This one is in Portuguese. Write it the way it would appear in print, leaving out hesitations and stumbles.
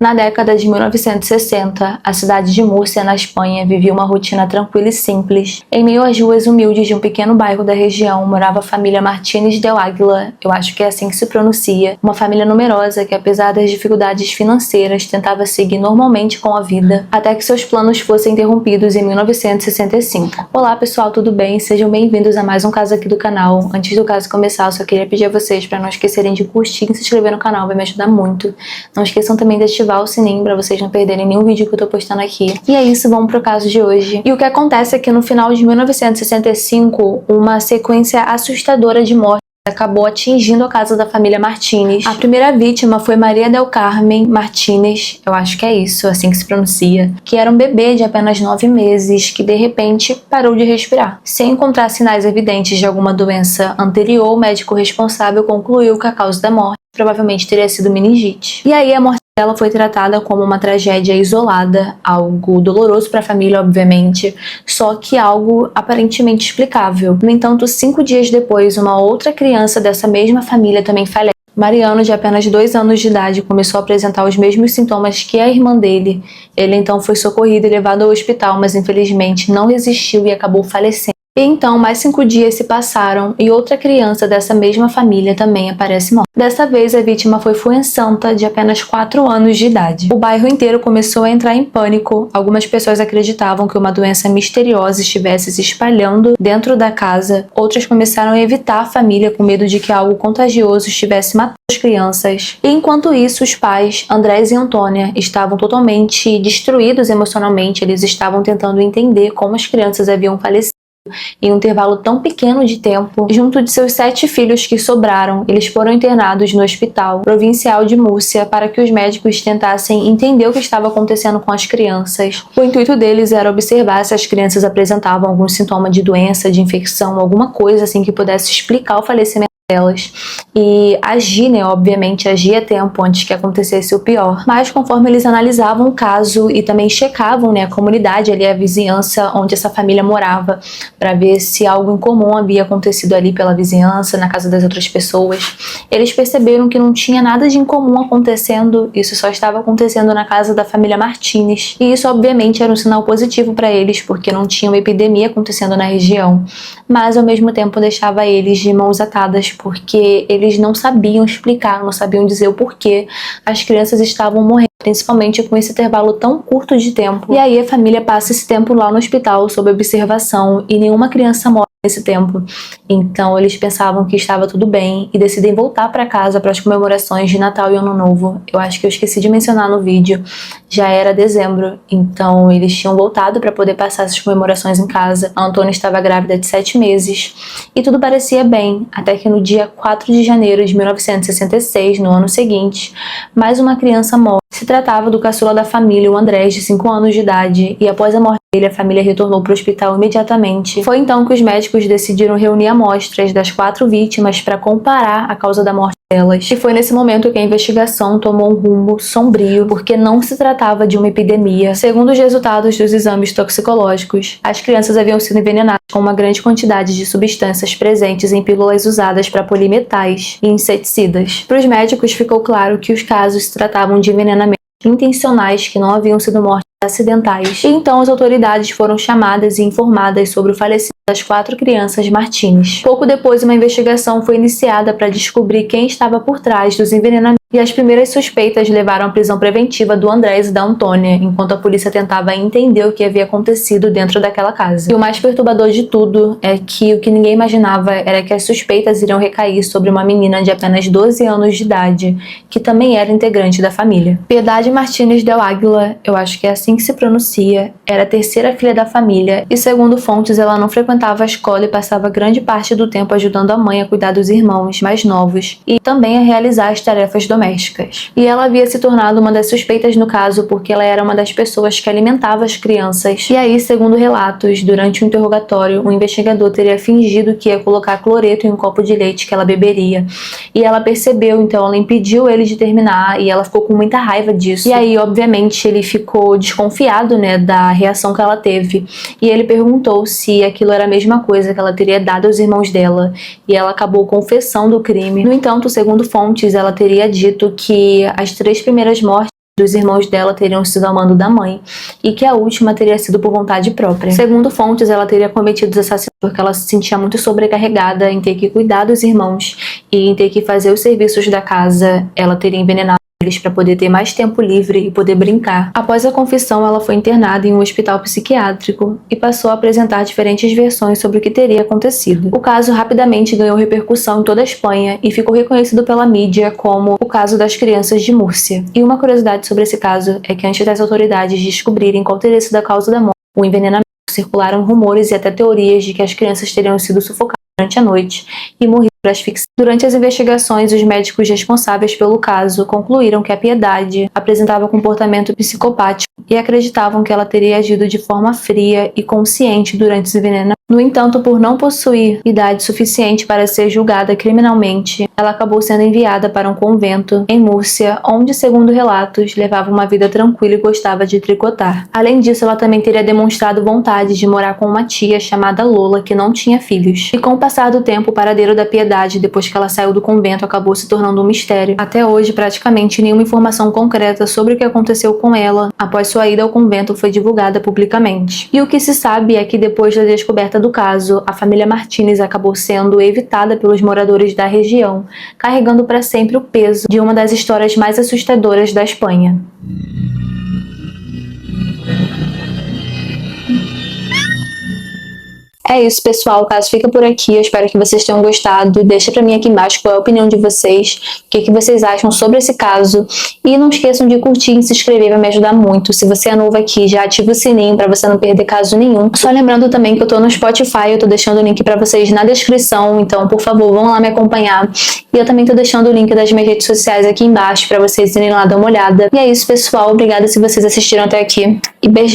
Na década de 1960, a cidade de Múrcia, na Espanha, vivia uma rotina tranquila e simples. Em meio às ruas humildes de um pequeno bairro da região, morava a família Martínez del Águila, eu acho que é assim que se pronuncia, uma família numerosa que, apesar das dificuldades financeiras, tentava seguir normalmente com a vida, até que seus planos fossem interrompidos em 1965. Olá pessoal, tudo bem? Sejam bem-vindos a mais um caso aqui do canal. Antes do caso começar, eu só queria pedir a vocês para não esquecerem de curtir e se inscrever no canal, vai me ajudar muito. Não esqueçam também de ativar o sininho para vocês não perderem nenhum vídeo que eu tô postando aqui. E é isso, vamos pro caso de hoje. E o que acontece é que no final de 1965, uma sequência assustadora de mortes acabou atingindo a casa da família Martínez. A primeira vítima foi Maria del Carmen Martínez, eu acho que é isso, assim que se pronuncia, que era um bebê de apenas 9 meses que de repente parou de respirar. Sem encontrar sinais evidentes de alguma doença anterior, o médico responsável concluiu que a causa da morte provavelmente teria sido meningite. E aí a morte dela foi tratada como uma tragédia isolada, algo doloroso para a família, obviamente, só que algo aparentemente explicável. No entanto, 5 dias depois, uma outra criança dessa mesma família também falece. Mariano, de apenas 2 anos de idade, começou a apresentar os mesmos sintomas que a irmã dele. Ele então foi socorrido e levado ao hospital, mas infelizmente não resistiu e acabou falecendo. E então, mais 5 dias se passaram e outra criança dessa mesma família também aparece morta. Dessa vez, a vítima foi Fuensanta, de apenas 4 anos de idade. O bairro inteiro começou a entrar em pânico. Algumas pessoas acreditavam que uma doença misteriosa estivesse se espalhando dentro da casa. Outras começaram a evitar a família com medo de que algo contagioso estivesse matando as crianças. E enquanto isso, os pais, Andrés e Antônia, estavam totalmente destruídos emocionalmente. Eles estavam tentando entender como as crianças haviam falecido em um intervalo tão pequeno de tempo. Junto de seus 7 filhos que sobraram, eles foram internados no Hospital Provincial de Múrcia para que os médicos tentassem entender o que estava acontecendo com as crianças. O intuito deles era observar se as crianças apresentavam algum sintoma de doença, de infecção, alguma coisa assim que pudesse explicar o falecimento delas e agir, obviamente agir a tempo antes que acontecesse o pior. Mas conforme eles analisavam o caso e também checavam, a comunidade ali, a vizinhança onde essa família morava, para ver se algo em comum havia acontecido ali pela vizinhança, na casa das outras pessoas, eles perceberam que não tinha nada de incomum acontecendo, isso só estava acontecendo na casa da família Martínez. E isso obviamente era um sinal positivo para eles, porque não tinha uma epidemia acontecendo na região, mas ao mesmo tempo deixava eles de mãos atadas, porque eles não sabiam explicar, não sabiam dizer o porquê as crianças estavam morrendo, principalmente com esse intervalo tão curto de tempo. E aí a família passa esse tempo lá no hospital sob observação e nenhuma criança morre nesse tempo. Então eles pensavam que estava tudo bem e decidem voltar para casa para as comemorações de Natal e Ano Novo. Eu acho que eu esqueci de mencionar no vídeo, já era dezembro, então eles tinham voltado para poder passar essas comemorações em casa. A Antônia estava grávida de 7 meses e tudo parecia bem, até que no dia 4 de janeiro de 1966, no ano seguinte, mais uma criança morre. Se tratava do caçula da família, o Andrés, de 5 anos de idade, e após a morte dele, a família retornou para o hospital imediatamente. Foi então que os médicos decidiram reunir amostras das 4 vítimas para comparar a causa da morte delas. E foi nesse momento que a investigação tomou um rumo sombrio, porque não se tratava de uma epidemia. Segundo os resultados dos exames toxicológicos, as crianças haviam sido envenenadas com uma grande quantidade de substâncias presentes em pílulas usadas para polir metais e inseticidas. Para os médicos ficou claro que os casos se tratavam de envenenamento intencionais, que não haviam sido mortes acidentais. E então as autoridades foram chamadas e informadas sobre o falecimento das 4 crianças Martínez. Pouco depois, uma investigação foi iniciada para descobrir quem estava por trás dos envenenamentos. E as primeiras suspeitas levaram à prisão preventiva do Andrés e da Antônia, enquanto a polícia tentava entender o que havia acontecido dentro daquela casa. E o mais perturbador de tudo é que o que ninguém imaginava era que as suspeitas iriam recair sobre uma menina de apenas 12 anos de idade, que também era integrante da família. Piedade Martínez del Águila, eu acho que é assim que se pronuncia, era a terceira filha da família e, segundo fontes, ela não frequentava a escola e passava grande parte do tempo ajudando a mãe a cuidar dos irmãos mais novos e também a realizar as tarefas domésticas. E ela havia se tornado uma das suspeitas no caso porque ela era uma das pessoas que alimentava as crianças. E aí, segundo relatos, durante o interrogatório, o investigador teria fingido que ia colocar cloreto em um copo de leite que ela beberia. E ela percebeu, então ela impediu ele de terminar e ela ficou com muita raiva disso. E aí, obviamente, ele ficou desconfiado, da reação que ela teve. E ele perguntou se aquilo era a mesma coisa que ela teria dado aos irmãos dela. E ela acabou confessando o crime. No entanto, segundo fontes, ela teria dito que as 3 primeiras mortes dos irmãos dela teriam sido ao mando da mãe e que a última teria sido por vontade própria. Segundo fontes, ela teria cometido os assassinatos porque ela se sentia muito sobrecarregada em ter que cuidar dos irmãos e em ter que fazer os serviços da casa. Ela teria envenenado eles para poder ter mais tempo livre e poder brincar. Após a confissão, ela foi internada em um hospital psiquiátrico e passou a apresentar diferentes versões sobre o que teria acontecido. O caso rapidamente ganhou repercussão em toda a Espanha e ficou reconhecido pela mídia como o caso das crianças de Múrcia. E uma curiosidade sobre esse caso é que antes das autoridades descobrirem qual teria sido a causa da morte, o envenenamento, circularam rumores e até teorias de que as crianças teriam sido sufocadas durante a noite e morrido por asfixia. Durante as investigações, os médicos responsáveis pelo caso concluíram que a Piedade apresentava comportamento psicopático e acreditavam que ela teria agido de forma fria e consciente durante esse envenenamento. No entanto, por não possuir idade suficiente para ser julgada criminalmente, ela acabou sendo enviada para um convento em Múrcia, onde, segundo relatos, levava uma vida tranquila e gostava de tricotar. Além disso, ela também teria demonstrado vontade de morar com uma tia chamada Lola, que não tinha filhos. E com o passar do tempo, o paradeiro da Piedade, depois que ela saiu do convento, acabou se tornando um mistério. Até hoje, praticamente nenhuma informação concreta sobre o que aconteceu com ela após sua ida ao convento foi divulgada publicamente. E o que se sabe é que depois da descoberta do caso, a família Martínez acabou sendo evitada pelos moradores da região, carregando para sempre o peso de uma das histórias mais assustadoras da Espanha. É isso, pessoal. O caso fica por aqui. Eu espero que vocês tenham gostado. Deixa pra mim aqui embaixo qual é a opinião de vocês, o que vocês acham sobre esse caso. E não esqueçam de curtir e se inscrever, vai me ajudar muito. Se você é novo aqui, já ativa o sininho pra você não perder caso nenhum. Só lembrando também que eu tô no Spotify, eu tô deixando o link pra vocês na descrição. Então, por favor, vão lá me acompanhar. E eu também tô deixando o link das minhas redes sociais aqui embaixo pra vocês irem lá dar uma olhada. E é isso, pessoal. Obrigada se vocês assistiram até aqui. E beijão.